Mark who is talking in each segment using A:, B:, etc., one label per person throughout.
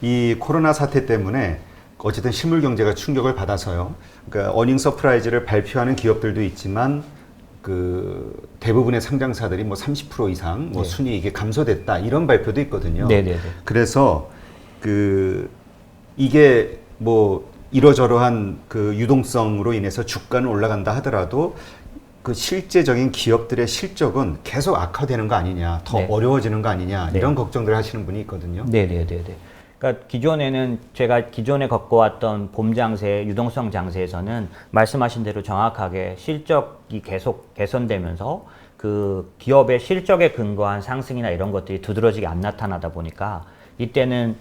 A: 이 코로나 사태 때문에 어쨌든 실물 경제가 충격을 받아서요. 그러니까 어닝 서프라이즈를 발표하는 기업들도 있지만 그 대부분의 상장사들이 뭐 30% 이상 뭐
B: 네.
A: 순이익이 감소됐다 이런 발표도 있거든요.
B: 네네네.
A: 그래서 그 이게 뭐 이러저러한 그 유동성으로 인해서 주가는 올라간다 하더라도 그 실제적인 기업들의 실적은 계속 악화되는 거 아니냐, 더
B: 네.
A: 어려워지는 거 아니냐
B: 네.
A: 이런 걱정들 하시는 분이 있거든요.
B: 네네네네. 그러니까 기존에는 제가 기존에 겪어왔던 봄 장세, 유동성 장세에서는 말씀하신 대로 정확하게 실적이 계속 개선되면서 그 기업의 실적에 근거한 상승이나 이런 것들이 두드러지게 안 나타나다 보니까 이때는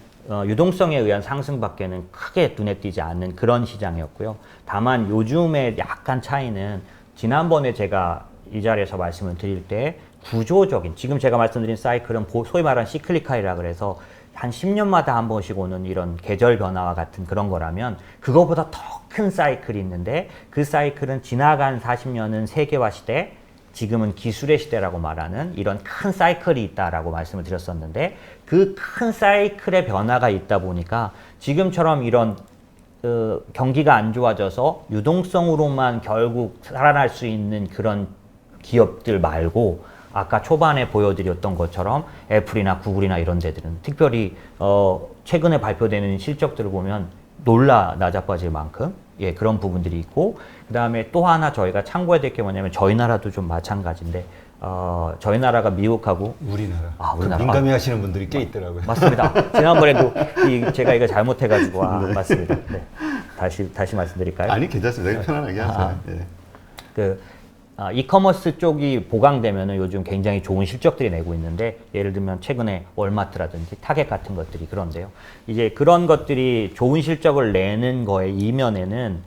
B: 유동성에 의한 상승밖에는 크게 눈에 띄지 않는 그런 시장이었고요. 다만 요즘의 약간 차이는 지난번에 제가 이 자리에서 말씀을 드릴 때 구조적인, 지금 제가 말씀드린 사이클은 소위 말하는 시클리카이라 그래서 한 10년마다 한 번씩 오는 이런 계절 변화와 같은 그런 거라면 그거보다 더 큰 사이클이 있는데 그 사이클은 지나간 40년은 세계화 시대, 지금은 기술의 시대라고 말하는 이런 큰 사이클이 있다라고 말씀을 드렸었는데 그 큰 사이클의 변화가 있다 보니까 지금처럼 이런 경기가 안 좋아져서 유동성으로만 결국 살아날 수 있는 그런 기업들 말고 아까 초반에 보여드렸던 것처럼 애플이나 구글이나 이런 데들은 특별히 최근에 발표되는 실적들을 보면 놀라 나자빠질 만큼 그런 부분들이 있고, 그 다음에 또 하나 저희가 참고해야 될 게 뭐냐면 저희 나라도 좀 마찬가지인데 저희 나라가 미국하고
A: 우리나라.
B: 우리나라.
A: 민감해 하시는 분들이 꽤 있더라고요.
B: 맞습니다. 지난번에도 제가 이거 잘못해가지고 맞습니다. 네. 다시 말씀드릴까요?
A: 아니 괜찮습니다. 편안하게 하세요. 예.
B: 이커머스 쪽이 보강되면은 요즘 굉장히 좋은 실적들이 내고 있는데 예를 들면 최근에 월마트라든지 타겟 같은 것들이 그런데요. 이제 그런 것들이 좋은 실적을 내는 거의 이면에는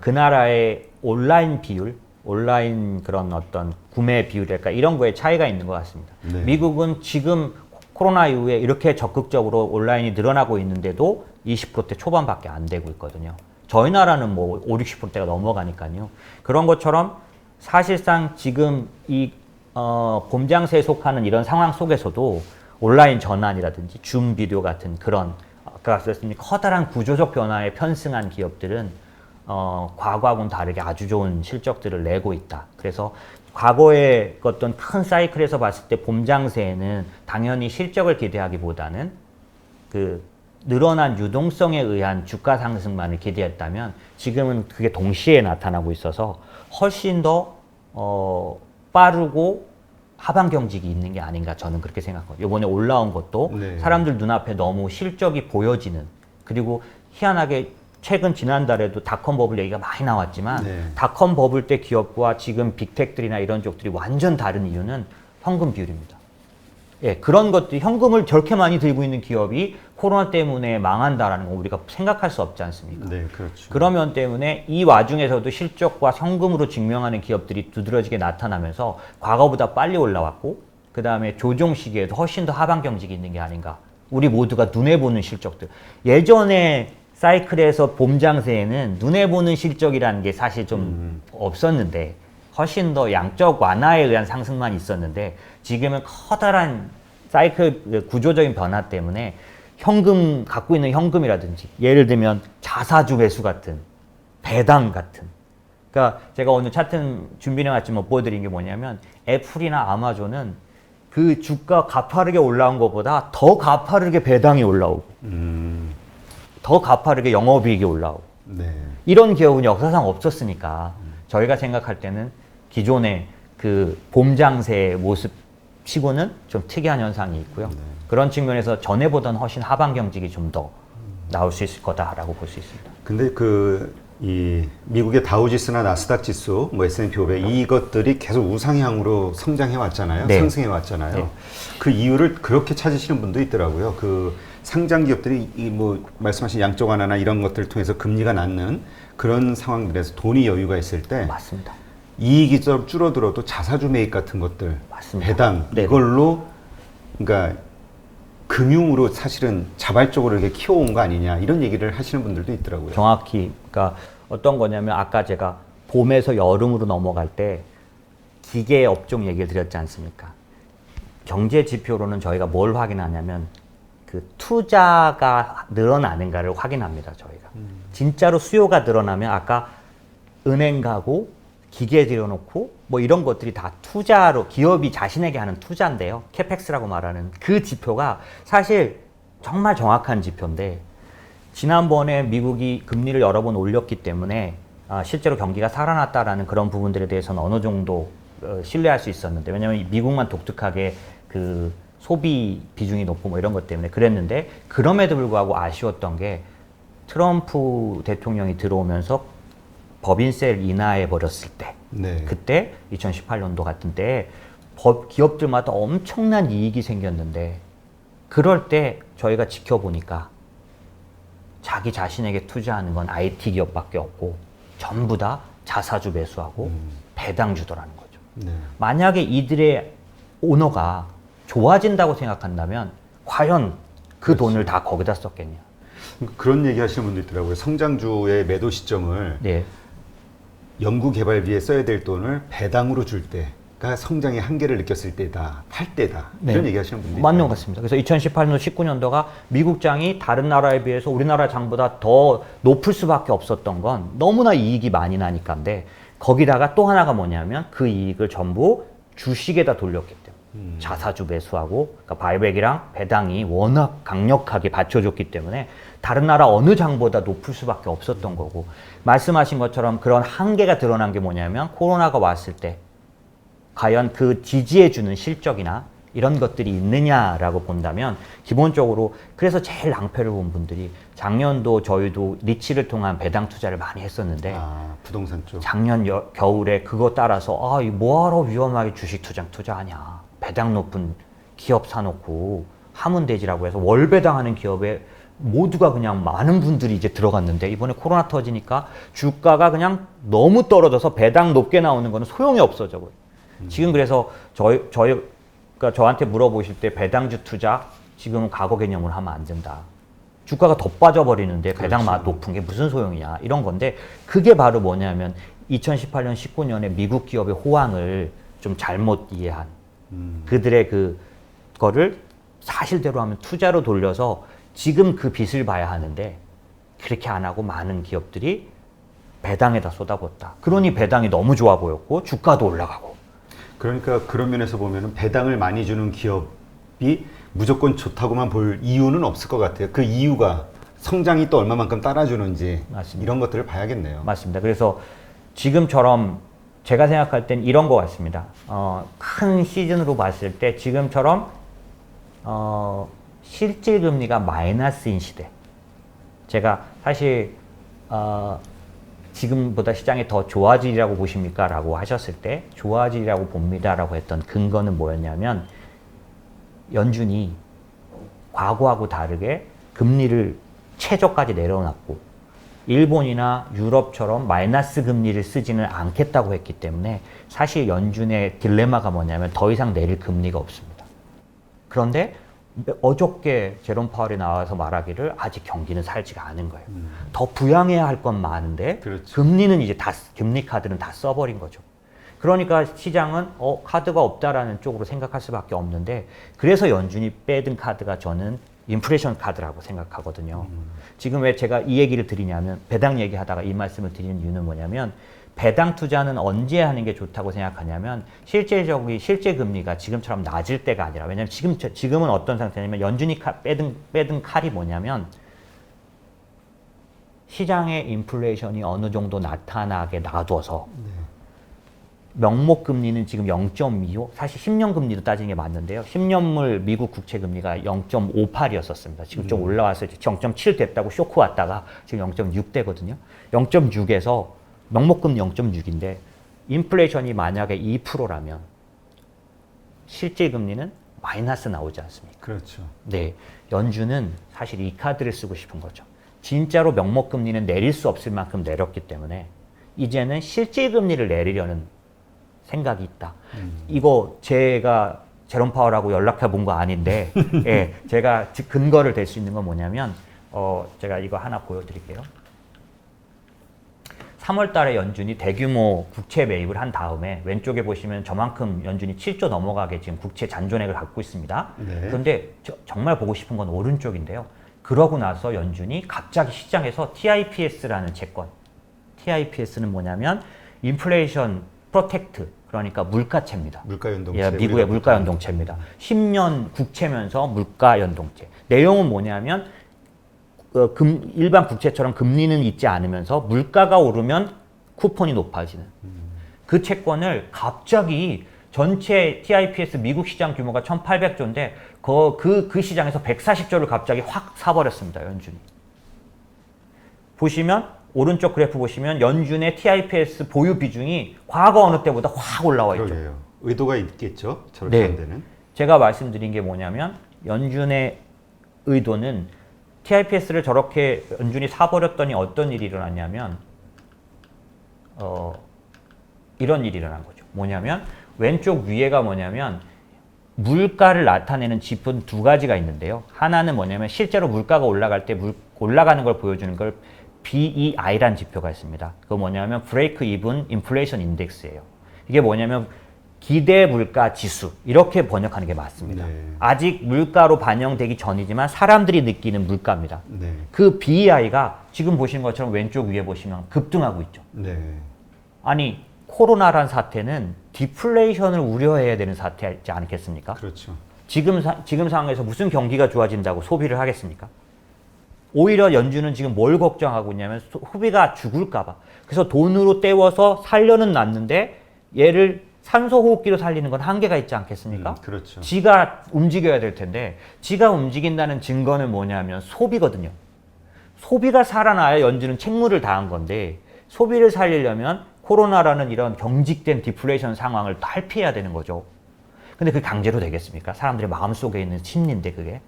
B: 그 나라의 온라인 비율, 온라인 그런 어떤 구매 비율이랄까 이런 거에 차이가 있는 것 같습니다.
A: 네.
B: 미국은 지금 코로나 이후에 이렇게 적극적으로 온라인이 늘어나고 있는데도 20%대 초반밖에 안 되고 있거든요. 저희 나라는 뭐 5, 60%대가 넘어가니까요. 그런 것처럼 사실상 지금 이 봄장세에 속하는 이런 상황 속에서도 온라인 전환이라든지 줌 비디오 같은 그런 아까 말씀드린 커다란 구조적 변화에 편승한 기업들은 과거하고는 다르게 아주 좋은 실적들을 내고 있다. 그래서 과거의 어떤 큰 사이클에서 봤을 때 봄장세에는 당연히 실적을 기대하기보다는 그 늘어난 유동성에 의한 주가 상승만을 기대했다면 지금은 그게 동시에 나타나고 있어서 훨씬 더 빠르고 하방 경직이 있는 게 아닌가 저는 그렇게 생각하거든요. 이번에 올라온 것도
A: 네.
B: 사람들 눈앞에 너무 실적이 보여지는, 그리고 희한하게 최근 지난달에도 닷컴 버블 얘기가 많이 나왔지만
A: 네.
B: 닷컴 버블 때 기업과 지금 빅텍들이나 이런 쪽들이 완전 다른 이유는 현금 비율입니다. 그런 것들이 현금을 저렇게 많이 들고 있는 기업이 코로나 때문에 망한다라는 거 우리가 생각할 수 없지 않습니까?
A: 네, 그렇죠.
B: 그런 면 때문에 이 와중에서도 실적과 현금으로 증명하는 기업들이 두드러지게 나타나면서 과거보다 빨리 올라왔고, 그 다음에 조정 시기에도 훨씬 더 하방 경직이 있는 게 아닌가. 우리 모두가 눈에 보는 실적들. 예전에 사이클에서 봄 장세에는 눈에 보는 실적이라는 게 사실 좀 없었는데 훨씬 더 양적 완화에 의한 상승만 있었는데 지금은 커다란 사이클 구조적인 변화 때문에 현금, 갖고 있는 현금이라든지 예를 들면 자사주 매수 같은, 배당 같은, 그러니까 제가 오늘 차트 준비해놨지만 보여드린 게 뭐냐면 애플이나 아마존은 그 주가 가파르게 올라온 것보다 더 가파르게 배당이 올라오고 더 가파르게 영업이익이 올라오고
A: 네.
B: 이런 기업은 역사상 없었으니까 저희가 생각할 때는 기존의 그 봄장세의 모습 치고는 좀 특이한 현상이 있고요. 그런 측면에서 전에보다는 훨씬 하방 경직이 좀 더 나올 수 있을 거다라고 볼 수 있습니다.
A: 근데 이 미국의 다우지수나 나스닥 지수, 뭐 S&P 500 이것들이 계속 우상향으로 성장해 왔잖아요.
B: 네.
A: 상승해 왔잖아요.
B: 네.
A: 그 이유를 그렇게 찾으시는 분도 있더라고요. 그 상장 기업들이 뭐 말씀하신 양적 완화나 이런 것들을 통해서 금리가 낮는 그런 상황들에서 돈이 여유가 있을 때
B: 맞습니다.
A: 이익이 좀 줄어들어도 자사주 매입 같은 것들,
B: 맞습니다.
A: 배당
B: 네네.
A: 이걸로 그러니까 금융으로 사실은 자발적으로 이렇게 키워온 거 아니냐 이런 얘기를 하시는 분들도 있더라고요.
B: 정확히 그러니까 어떤 거냐면 아까 제가 봄에서 여름으로 넘어갈 때 기계 업종 얘기를 드렸지 않습니까? 경제 지표로는 저희가 뭘 확인하냐면 그 그 투자가 늘어나는가를 확인합니다, 저희가. 진짜로 수요가 늘어나면 아까 은행 가고 기계 들여놓고 뭐 이런 것들이 다 투자로 기업이 자신에게 하는 투자인데요. 캐펙스라고 말하는 그 지표가 사실 정말 정확한 지표인데 지난번에 미국이 금리를 여러 번 올렸기 때문에 실제로 경기가 살아났다라는 그런 부분들에 대해서는 어느 정도 신뢰할 수 있었는데 왜냐하면 미국만 독특하게 그 소비 비중이 높고 뭐 이런 것 때문에 그랬는데 그럼에도 불구하고 아쉬웠던 게 트럼프 대통령이 들어오면서 법인세를 인하해 버렸을 때
A: 네.
B: 그때 2018년도 같은 때에 기업들마다 엄청난 이익이 생겼는데 그럴 때 저희가 지켜보니까 자기 자신에게 투자하는 건 IT 기업밖에 없고 전부 다 자사주 매수하고 배당주더라는 거죠.
A: 네.
B: 만약에 이들의 오너가 좋아진다고 생각한다면 과연 그
A: 그렇죠.
B: 돈을 다 거기다 썼겠냐.
A: 그런 얘기 하시는 분도 있더라고요. 성장주의 매도 시점을
B: 네.
A: 연구개발비에 써야 될 돈을 배당으로 줄 때가 성장의 한계를 느꼈을 때다, 팔 때다.
B: 네.
A: 이런 얘기 하시는 분도
B: 맞는
A: 있어요.
B: 것 같습니다. 그래서 2018년, 19년도가 미국 장이 다른 나라에 비해서 우리나라 장보다 더 높을 수밖에 없었던 건 너무나 이익이 많이 나니까인데 거기다가 또 하나가 뭐냐면 그 이익을 전부 주식에다 돌렸기 때문에 자사주 매수하고 그러니까 바이백이랑 배당이 워낙 강력하게 받쳐줬기 때문에 다른 나라 어느 장보다 높을 수밖에 없었던 거고 말씀하신 것처럼 그런 한계가 드러난 게 뭐냐면 코로나가 왔을 때 과연 그 지지해주는 실적이나 이런 것들이 있느냐라고 본다면 기본적으로 그래서 제일 낭패를 본 분들이 작년도 저희도 리츠를 통한 배당 투자를 많이 했었는데
A: 부동산 쪽.
B: 작년 겨울에 그거 따라서 이 뭐하러 위험하게 주식 투자하냐 배당 높은 기업 사놓고 하면 되지라고 해서 월배당하는 기업에 모두가 그냥 많은 분들이 이제 들어갔는데 이번에 코로나 터지니까 주가가 그냥 너무 떨어져서 배당 높게 나오는 거는 소용이 없어져 버려요. 지금 그래서 그러니까 저한테 물어보실 때 배당주 투자 지금은 과거 개념으로 하면 안 된다. 주가가 더 빠져버리는데 배당만 높은 게 무슨 소용이냐 이런 건데 그게 바로 뭐냐면 2018년 19년에 미국 기업의 호황을 좀 잘못 이해한 그들의 그거를 사실대로 하면 투자로 돌려서 지금 그 빚을 봐야 하는데 그렇게 안 하고 많은 기업들이 배당에다 쏟아붓다. 그러니 배당이 너무 좋아 보였고 주가도 올라가고.
A: 그러니까 그런 면에서 보면은 배당을 많이 주는 기업이 무조건 좋다고만 볼 이유는 없을 것 같아요. 그 이유가 성장이 또 얼마만큼 따라주는지
B: 맞습니다.
A: 이런 것들을 봐야겠네요.
B: 맞습니다. 그래서 지금처럼 제가 생각할 땐 이런 것 같습니다. 큰 시즌으로 봤을 때 지금처럼 실질 금리가 마이너스인 시대. 제가 사실 지금보다 시장이 더 좋아지리라고 보십니까? 라고 하셨을 때 좋아지리라고 봅니다. 라고 했던 근거는 뭐였냐면 연준이 과거하고 다르게 금리를 최저까지 내려놨고 일본이나 유럽처럼 마이너스 금리를 쓰지는 않겠다고 했기 때문에 사실 연준의 딜레마가 뭐냐면 더 이상 내릴 금리가 없습니다. 그런데 어저께 제롬 파월이 나와서 말하기를 아직 경기는 살지가 않은 거예요. 더 부양해야 할 건 많은데
A: 그렇죠.
B: 금리는 이제 다 금리 카드는 다 써버린 거죠. 그러니까 시장은 카드가 없다라는 쪽으로 생각할 수밖에 없는데 그래서 연준이 빼든 카드가 저는 인플레이션 카드라고 생각하거든요. 지금 왜 제가 이 얘기를 드리냐면 배당 얘기하다가 이 말씀을 드리는 이유는 뭐냐면 배당 투자는 언제 하는 게 좋다고 생각하냐면 실제 금리가 지금처럼 낮을 때가 아니라 왜냐면 지금은 어떤 상태냐면 연준이 빼든 칼이 뭐냐면 시장의 인플레이션이 어느 정도 나타나게 놔둬서 명목 금리는 지금 0.25, 사실 10년 금리도 따지는 게 맞는데요. 10년물 미국 국채 금리가 0.58이었었습니다. 지금 좀 올라와서 0.7 됐다고 쇼크 왔다가 지금 0.6 되거든요. 0.6에서 명목 금리 0.6인데 인플레이션이 만약에 2%라면 실질 금리는 마이너스 나오지 않습니까?
A: 그렇죠.
B: 네, 연준은 사실 이 카드를 쓰고 싶은 거죠. 진짜로 명목 금리는 내릴 수 없을 만큼 내렸기 때문에 이제는 실질 금리를 내리려는 생각이 있다. 이거 제가 제롬 파월하고 연락해 본 거 아닌데, 예, 제가 근거를 댈 수 있는 건 뭐냐면, 제가 이거 하나 보여드릴게요. 3월 달에 연준이 대규모 국채 매입을 한 다음에 왼쪽에 보시면 저만큼 연준이 7조 넘어가게 지금 국채 잔존액을 갖고 있습니다.
A: 네.
B: 그런데 정말 보고 싶은 건 오른쪽인데요. 그러고 나서 연준이 갑자기 시장에서 TIPS라는 채권, TIPS는 뭐냐면 인플레이션 프로텍트, 그러니까 물가채입니다.
A: 물가연동체.
B: 예, 미국의 물가연동체입니다. 10년 국채면서 물가연동체. 내용은 뭐냐면 일반 국채처럼 금리는 있지 않으면서 물가가 오르면 쿠폰이 높아지는 그 채권을 갑자기 전체 TIPS 미국 시장 규모가 1,800조인데 그 시장에서 140조를 갑자기 확 사버렸습니다. 연준이. 보시면 오른쪽 그래프 보시면 연준의 TIPS 보유 비중이 과거 어느 때보다 확 올라와 있죠.
A: 그러게요. 의도가 있겠죠. 저렇게
B: 네.
A: 한 데는.
B: 제가 말씀드린 게 뭐냐면 연준의 의도는 TIPS를 저렇게 연준이 사버렸더니 어떤 일이 일어났냐면 이런 일이 일어난 거죠. 뭐냐면 왼쪽 위에가 뭐냐면 물가를 나타내는 지표는 두 가지가 있는데요. 하나는 뭐냐면 실제로 물가가 올라갈 때 올라가는 걸 보여주는 걸 BEI라는 지표가 있습니다. 그거 뭐냐면 Break Even Inflation Index예요. 이게 뭐냐면 기대 물가 지수 이렇게 번역하는 게 맞습니다.
A: 네.
B: 아직 물가로 반영되기 전이지만 사람들이 느끼는 물가입니다.
A: 네.
B: 그 BEI가 지금 보시는 것처럼 왼쪽 위에 보시면 급등하고 있죠.
A: 네.
B: 아니 코로나란 사태는 디플레이션을 우려해야 되는 사태이지 않겠습니까?
A: 그렇죠.
B: 지금 상황에서 무슨 경기가 좋아진다고 소비를 하겠습니까? 오히려 연준은 지금 뭘 걱정하고 있냐면 소비가 죽을까 봐. 그래서 돈으로 때워서 살려는 놨는데 얘를 산소호흡기로 살리는 건 한계가 있지 않겠습니까?
A: 그렇죠.
B: 지가 움직여야 될 텐데 지가 움직인다는 증거는 뭐냐면 소비거든요. 소비가 살아나야 연준은 책무를 다한 건데 소비를 살리려면 코로나라는 이런 경직된 디플레이션 상황을 탈피해야 되는 거죠. 근데 그게 강제로 되겠습니까? 사람들의 마음속에 있는 심리인데 그게.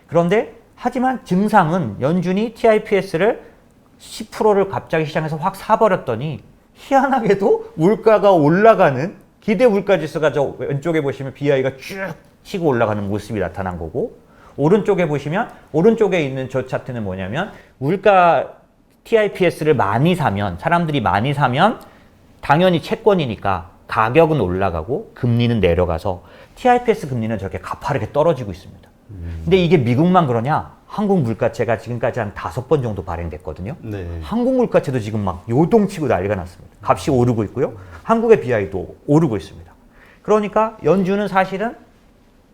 B: 그런데 하지만 증상은 연준이 TIPS를 10%를 갑자기 시장에서 확 사버렸더니 희한하게도 물가가 올라가는 기대 물가 지수가 저 왼쪽에 보시면 BI가 쭉 치고 올라가는 모습이 나타난 거고 오른쪽에 보시면 오른쪽에 있는 저 차트는 뭐냐면 물가 TIPS를 많이 사면 사람들이 많이 사면 당연히 채권이니까 가격은 올라가고 금리는 내려가서 TIPS 금리는 저렇게 가파르게 떨어지고 있습니다. 근데 이게 미국만 그러냐? 한국 물가채가 지금까지 한 5번 정도 발행됐거든요.
A: 네.
B: 한국 물가채도 지금 막 요동치고 난리가 났습니다. 값이 오르고 있고요. 한국의 BI도 오르고 있습니다. 그러니까 연준은 사실은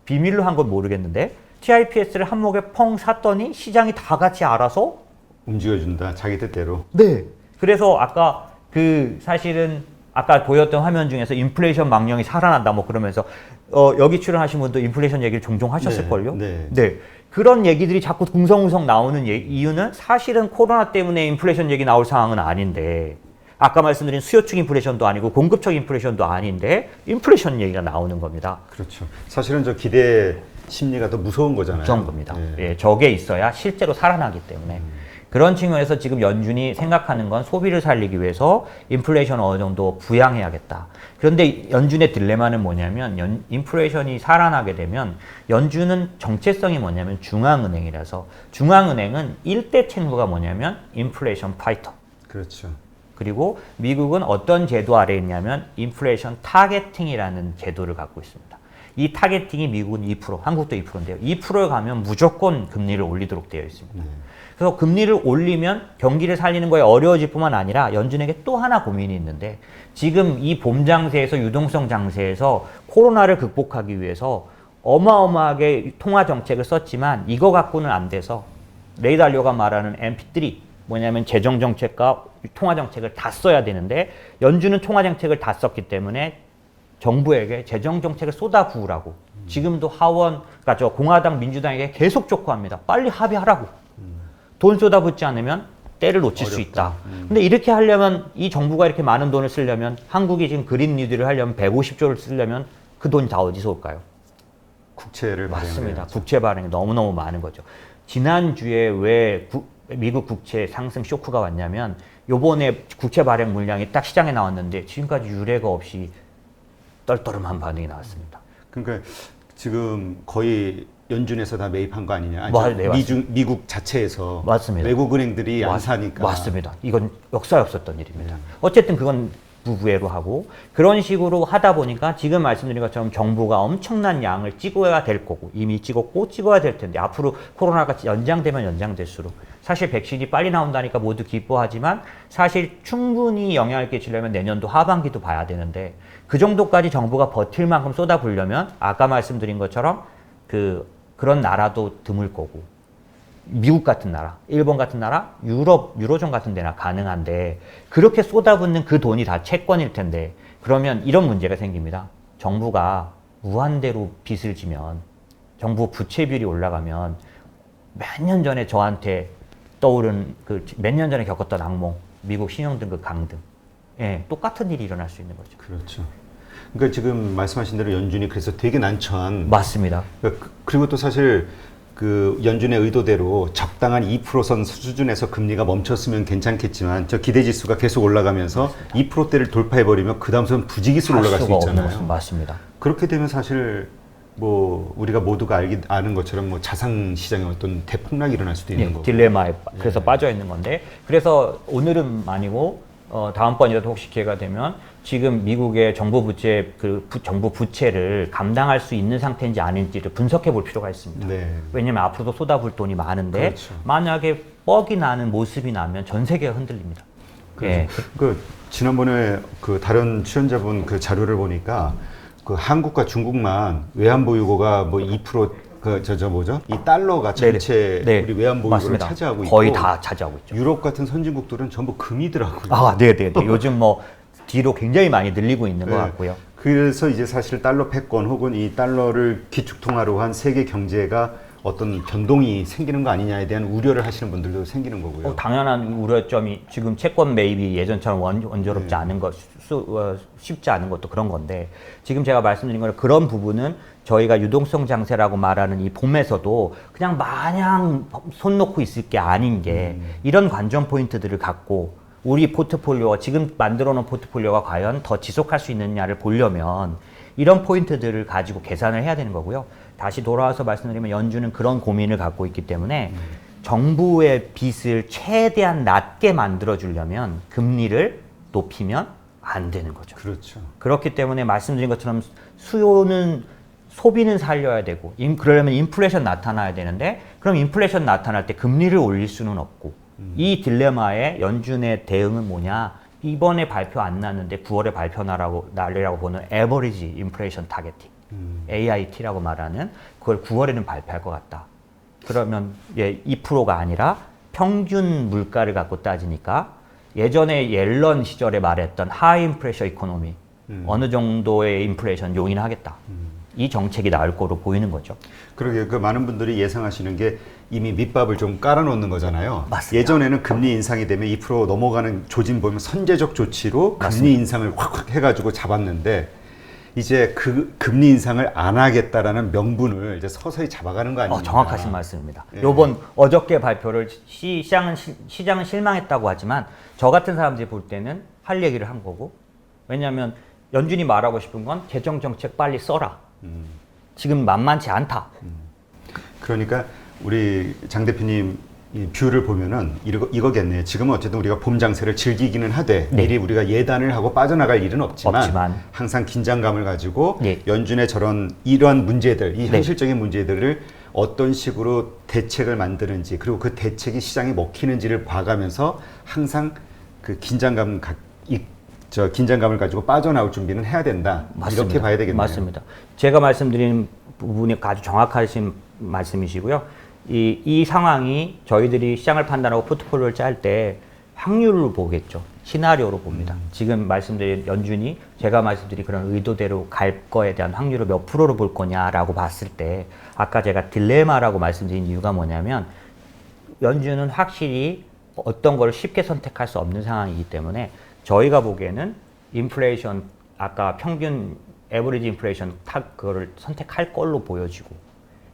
B: 비밀로 한 건 모르겠는데 TIPS를 한몫에 펑 샀더니 시장이 다 같이 알아서
A: 움직여준다. 자기 뜻대로.
B: 네. 그래서 아까 사실은 아까 보였던 화면 중에서 인플레이션 망령이 살아난다 뭐 그러면서 여기 출연하신 분도 인플레이션 얘기를 종종 하셨을걸요?
A: 네.
B: 그런 얘기들이 자꾸 웅성웅성 나오는 이유는 사실은 코로나 때문에 인플레이션 얘기 나올 상황은 아닌데 아까 말씀드린 수요축 인플레이션도 아니고 공급적 인플레이션도 아닌데 인플레이션 얘기가 나오는 겁니다.
A: 그렇죠. 사실은 저 기대 심리가 더 무서운 거잖아요.
B: 무서운 겁니다.
A: 네.
B: 예, 저게 있어야 실제로 살아나기 때문에. 그런 측면에서 지금 연준이 생각하는 건 소비를 살리기 위해서 인플레이션을 어느 정도 부양해야겠다. 그런데 연준의 딜레마는 뭐냐면 인플레이션이 살아나게 되면 연준은 정체성이 뭐냐면 중앙은행이라서 중앙은행은 일대 책무가 뭐냐면 인플레이션 파이터.
A: 그렇죠.
B: 그리고 미국은 어떤 제도 아래에 있냐면 인플레이션 타겟팅이라는 제도를 갖고 있습니다. 이 타겟팅이 미국은 2%, 한국도 2%인데요. 2%에 가면 무조건 금리를 올리도록 되어 있습니다. 그래서 금리를 올리면 경기를 살리는 거에 어려워질 뿐만 아니라 연준에게 또 하나 고민이 있는데 지금 이 봄 장세에서 유동성 장세에서 코로나를 극복하기 위해서 어마어마하게 통화 정책을 썼지만 이거 갖고는 안 돼서 레이 달리오가 말하는 MP3 뭐냐면 재정 정책과 통화 정책을 다 써야 되는데 연준은 통화 정책을 다 썼기 때문에 정부에게 재정 정책을 쏟아부으라고 지금도 그러니까 저 공화당 민주당에게 계속 촉구합니다. 빨리 합의하라고. 돈 쏟아붓지 않으면 때를 놓칠 수 있다. 근데 이렇게 하려면 이 정부가 이렇게 많은 돈을 쓰려면 한국이 지금 그린 뉴딜을 하려면 150조를 쓰려면 그 돈 다 어디서 올까요?
A: 국채를
B: 맞습니다.
A: 발행해야죠.
B: 국채 발행이 너무너무 많은 거죠. 지난주에 왜 미국 국채 상승 쇼크가 왔냐면 요번에 국채 발행 물량이 딱 시장에 나왔는데 지금까지 유례가 없이 떨떠름한 반응이 나왔습니다.
A: 그러니까 지금 거의 연준에서 다 매입한 거 아니냐? 아니,
B: 네,
A: 미국 자체에서
B: 맞습니다.
A: 외국 은행들이 안 사니까.
B: 맞습니다. 이건 역사에 없었던 일입니다. 어쨌든 그건 부부애로 하고 그런 식으로 하다 보니까 지금 말씀드린 것처럼 정부가 엄청난 양을 찍어야 될 거고 이미 찍었고 찍어야 될 텐데 앞으로 코로나가 연장되면 연장될수록 사실 백신이 빨리 나온다니까 모두 기뻐하지만 사실 충분히 영향을 끼치려면 내년도 하반기도 봐야 되는데 그 정도까지 정부가 버틸 만큼 쏟아부으려면 아까 말씀드린 것처럼 그런 나라도 드물 거고 미국 같은 나라, 일본 같은 나라, 유로존 같은 데나 가능한데 그렇게 쏟아붓는 그 돈이 다 채권일 텐데 그러면 이런 문제가 생깁니다. 정부가 무한대로 빚을 지면 정부 부채 비율이 올라가면 몇 년 전에 저한테 떠오른 몇 년 전에 겪었던 악몽, 미국 신용등급 강등. 예, 똑같은 일이 일어날 수 있는 거죠.
A: 그렇죠. 그러니까 지금 말씀하신 대로 연준이 그래서 되게 난처한.
B: 맞습니다.
A: 그리고 또 사실 그 연준의 의도대로 적당한 2%선 수준에서 금리가 멈췄으면 괜찮겠지만 저 기대지수가 계속 올라가면서 맞습니다. 2%대를 돌파해버리면 그 다음선 부지기수로 올라갈 수 있잖아요.
B: 맞습니다.
A: 그렇게 되면 사실 뭐 우리가 모두가 아는 것처럼 뭐 자산 시장에 어떤 대폭락이 일어날 수도 있는 거고.
B: 딜레마에 그래서 빠져 있는 건데 그래서 오늘은 아니고 다음번이라도 혹시 기회가 되면 지금 미국의 정부 부채 정부 부채를 감당할 수 있는 상태인지 아닌지를 분석해 볼 필요가 있습니다.
A: 네.
B: 왜냐하면 앞으로도 쏟아부을 돈이 많은데
A: 그렇죠.
B: 만약에 뻑이 나는 모습이 나면 전 세계가 흔들립니다.
A: 예. 지난번에 다른 출연자분 자료를 보니까 한국과 중국만 외환보유고가 뭐 2% 이 달러가 전체 우리 외환보유고를 차지하고 있고
B: 거의 다 차지하고 있죠.
A: 유럽 같은 선진국들은 전부 금이더라고요.
B: 아, 네네네. 요즘 뭐 뒤로 굉장히 많이 늘리고 있는 것 같고요.
A: 그래서 이제 사실 달러 패권 혹은 이 달러를 기축통화로 한 세계 경제가 어떤 변동이 생기는 거 아니냐에 대한 우려를 하시는 분들도 생기는 거고요.
B: 당연한 우려점이 지금 채권 매입이 예전처럼 원조롭지 않은 것, 쉽지 않은 것도 그런 건데 지금 제가 말씀드린 건 그런 부분은 저희가 유동성 장세라고 말하는 이 봄에서도 그냥 마냥 손 놓고 있을 게 아닌 게 이런 관전 포인트들을 갖고 우리 포트폴리오가 지금 만들어 놓은 포트폴리오가 과연 더 지속할 수 있느냐를 보려면 이런 포인트들을 가지고 계산을 해야 되는 거고요. 다시 돌아와서 말씀드리면 연준은 그런 고민을 갖고 있기 때문에 정부의 빚을 최대한 낮게 만들어 주려면 금리를 높이면 안 되는 거죠.
A: 그렇죠.
B: 그렇기 때문에 말씀드린 것처럼 소비는 살려야 되고 그러려면 인플레이션 나타나야 되는데 그럼 인플레이션 나타날 때 금리를 올릴 수는 없고 이 딜레마에 연준의 대응은 뭐냐? 이번에 발표 안 났는데 9월에 날리라고 보는 에버리지 인플레이션 타겟팅 AIT라고 말하는 그걸 9월에는 발표할 것 같다. 그러면 2%가 아니라 평균 물가를 갖고 따지니까 예전에 옐런 시절에 말했던 하이 인플레이션 이코노미 어느 정도의 인플레이션 용인하겠다. 이 정책이 나올 거로 보이는 거죠.
A: 그러게 많은 분들이 예상하시는 게 이미 밑밥을 좀 깔아놓는 거잖아요.
B: 맞습니다.
A: 예전에는 금리 인상이 되면 2% 넘어가는 조짐 보면 선제적 조치로
B: 맞습니다.
A: 금리 인상을 확 해가지고 잡았는데 이제 금리 인상을 안 하겠다라는 명분을 이제 서서히 잡아가는 거 아닙니까?
B: 정확하신 말씀입니다. 요번 어저께 발표를 시장은 실망했다고 하지만 저 같은 사람들이 볼 때는 할 얘기를 한 거고 왜냐하면 연준이 말하고 싶은 건 재정 정책 빨리 써라. 지금 만만치 않다.
A: 그러니까 우리 장 대표님 이 뷰를 보면은 이거겠네요. 지금은 어쨌든 우리가 봄 장세를 즐기기는 하되 미리 우리가 예단을 하고 빠져나갈 일은 없지만 항상 긴장감을 가지고 연준의 이러한 문제들, 이 현실적인 문제들을 어떤 식으로 대책을 만드는지 그리고 그 대책이 시장에 먹히는지를 봐가면서 항상 그 긴장감을 가지고 빠져나올 준비는 해야 된다.
B: 맞습니다.
A: 이렇게 봐야 되겠네요.
B: 맞습니다. 제가 말씀드린 부분이 아주 정확하신 말씀이시고요. 이 상황이 저희들이 시장을 판단하고 포트폴리오를 짤 때 확률로 보겠죠. 시나리오로 봅니다. 지금 말씀드린 연준이 제가 말씀드린 그런 의도대로 갈 거에 대한 확률을 몇 프로로 볼 거냐라고 봤을 때 아까 제가 딜레마라고 말씀드린 이유가 뭐냐면 연준은 확실히 어떤 걸 쉽게 선택할 수 없는 상황이기 때문에 저희가 보기에는 인플레이션 아까 평균 에버리지 인플레이션 그거를 선택할 걸로 보여지고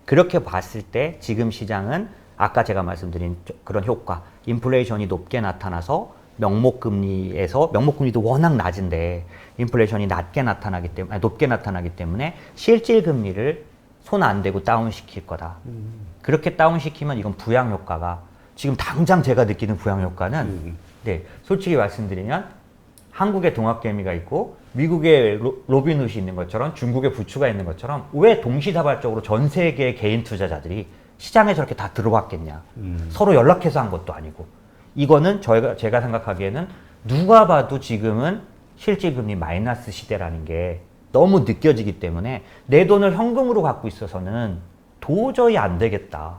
B: 그렇게 봤을 때 지금 시장은 아까 제가 말씀드린 그런 효과 인플레이션이 높게 나타나서 명목금리도 워낙 낮은데 인플레이션이 높게 나타나기 때문에 실질 금리를 손 안 대고 다운시킬 거다. 그렇게 다운시키면 이건 부양 효과가 지금 당장 제가 느끼는 부양 효과는 네, 솔직히 말씀드리면 한국에 동학개미가 있고 미국에 로빈훗이 있는 것처럼 중국에 부추가 있는 것처럼 왜 동시다발적으로 전 세계 개인 투자자들이 시장에 저렇게 다 들어왔겠냐. 서로 연락해서 한 것도 아니고. 이거는 제가 생각하기에는 누가 봐도 지금은 실질금리 마이너스 시대라는 게 너무 느껴지기 때문에 내 돈을 현금으로 갖고 있어서는 도저히 안 되겠다.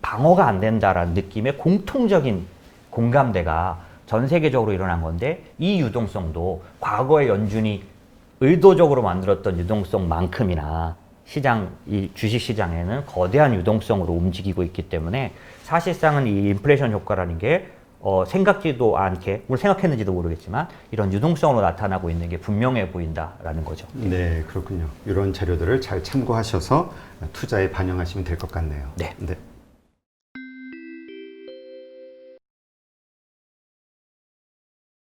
B: 방어가 안 된다라는 느낌의 공통적인 공감대가 전 세계적으로 일어난 건데 이 유동성도 과거의 연준이 의도적으로 만들었던 유동성만큼이나 이 주식 시장에는 거대한 유동성으로 움직이고 있기 때문에 사실상은 이 인플레이션 효과라는 게 생각지도 않게, 뭘 생각했는지도 모르겠지만 이런 유동성으로 나타나고 있는 게 분명해 보인다라는 거죠.
A: 네, 그렇군요. 이런 자료들을 잘 참고하셔서 투자에 반영하시면 될 것 같네요.
B: 네.
A: 네.